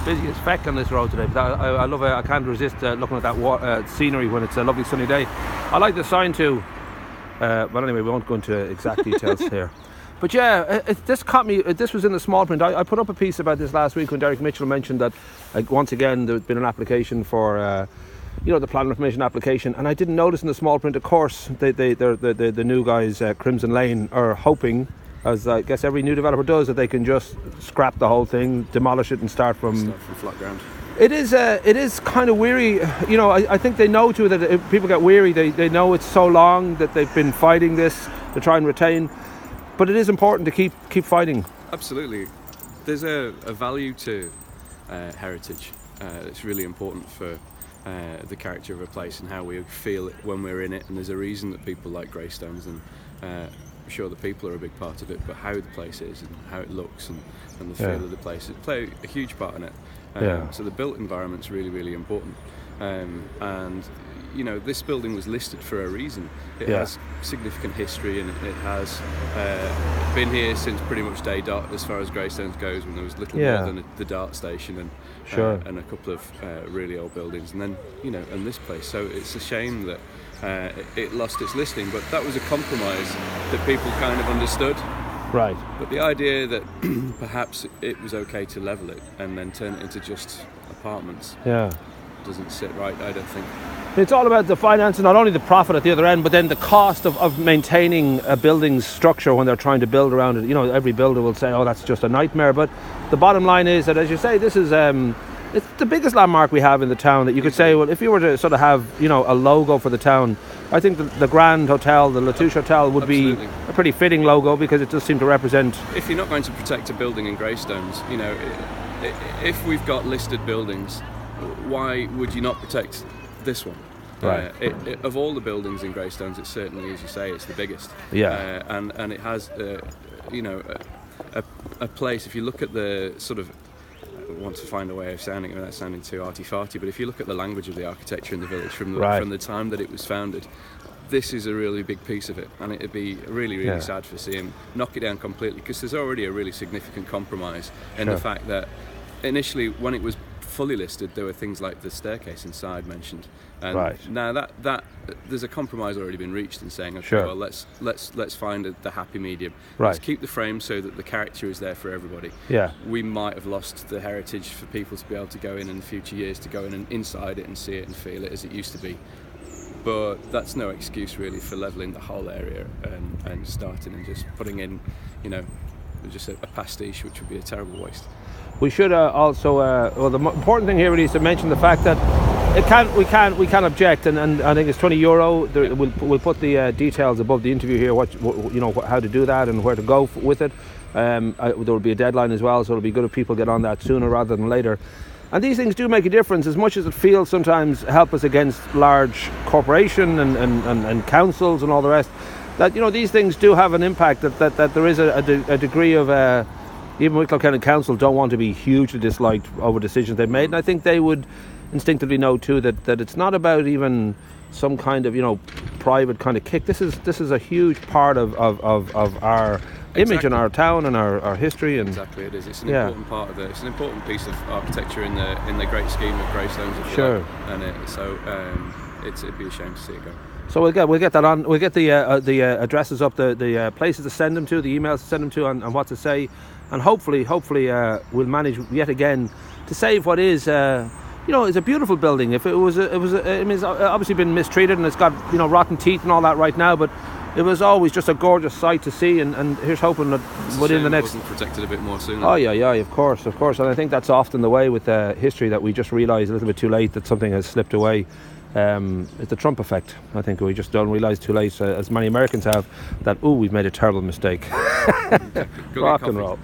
Busy as feck on this road today, but I love it. I can't resist looking at that scenery when it's a lovely sunny day. I like the sign too, but anyway, we won't go into exact details here. But yeah, this caught me. This was in the small print. I put up a piece about this last week when Derek Mitchell mentioned that once again there'd been an application for the planning permission application, and I didn't notice in the small print. Of course, the new guys, Crimson Lane, are hoping, as I guess every new developer does, that they can just scrap the whole thing, demolish it, and start from flat ground. It is kind of weary. I think they know too that if people get weary. They know it's so long that they've been fighting this to try and retain. But it is important to keep fighting. Absolutely. There's a value to heritage. It's really important for the character of a place and how we feel it when we're in it. And there's a reason that people like Greystones, and I'm sure the people are a big part of it, but how the place is and how it looks and the feel of the place, it play a huge part in it. So the built environment's really, really important. And this building was listed for a reason. It has significant history, and it has been here since pretty much day dot as far as Greystones goes, when there was little more than the dart station and a couple of really old buildings, and then and this place. So it's a shame that it lost its listing, but that was a compromise that people kind of understood. Right. But the idea that perhaps it was okay to level it and then turn it into just apartments doesn't sit right, I don't think. It's all about the finance, and not only the profit at the other end, but then the cost of maintaining a building's structure when they're trying to build around it. Every builder will say, oh, that's just a nightmare. But the bottom line is that, as you say, this is it's the biggest landmark we have in the town, that you could say, well, if you were to sort of have a logo for the town, I think the Grand Hotel, the Touche Hotel, would be a pretty fitting logo, because it does seem to represent. If you're not going to protect a building in Greystones, if we've got listed buildings, why would you not protect this one? Right. Of all the buildings in Greystones, it's certainly, as you say, it's the biggest. And it has a place. If you look at the sort of, I want to find a way of sounding without sounding too arty-farty, but if you look at the language of the architecture in the village from the time that it was founded, this is a really big piece of it, and it'd be really, really sad to see him knock it down completely, because there's already a really significant compromise in the fact that initially, when it was fully listed, there were things like the staircase inside mentioned, and now that there's a compromise already been reached in saying, okay, well, let's find the happy medium. Let's keep the frame so that the character is there for everybody. We might have lost the heritage for people to be able to go in future years, to go in and inside it and see it and feel it as it used to be, but that's no excuse really for levelling the whole area and starting and just putting in just a pastiche, which would be a terrible waste. We should also, the important thing here really is to mention the fact that we can object, and I think it's €20. We'll put the details above the interview here, how to do that and where to go with it. There will be a deadline as well, so it'll be good if people get on that sooner rather than later. And these things do make a difference, as much as it feels sometimes helpless against large corporation and councils and all the rest. That these things do have an impact. That there is a degree of. Even Wicklow County Council don't want to be hugely disliked over decisions they've made, and I think they would instinctively know too that it's not about even some kind of private kind of kick. This is a huge part of our image and our town and our history. And exactly, it is. It's an important part of it's an important piece of architecture in the great scheme of Greystones. And it'd be a shame to see it go. So we'll get that on. We'll get the addresses up, the places to send them to, the emails to send them to, and what to say. And hopefully we'll manage yet again to save what is, is a beautiful building. If it's obviously been mistreated and it's got rotten teeth and all that right now, but it was always just a gorgeous sight to see. And here's hoping that within the next. It wasn't protected a bit more sooner. Oh yeah, of course. And I think that's often the way with history, that we just realise a little bit too late that something has slipped away. It's the Trump effect. I think we just don't realise too late, as many Americans have, that we've made a terrible mistake. Rock and roll.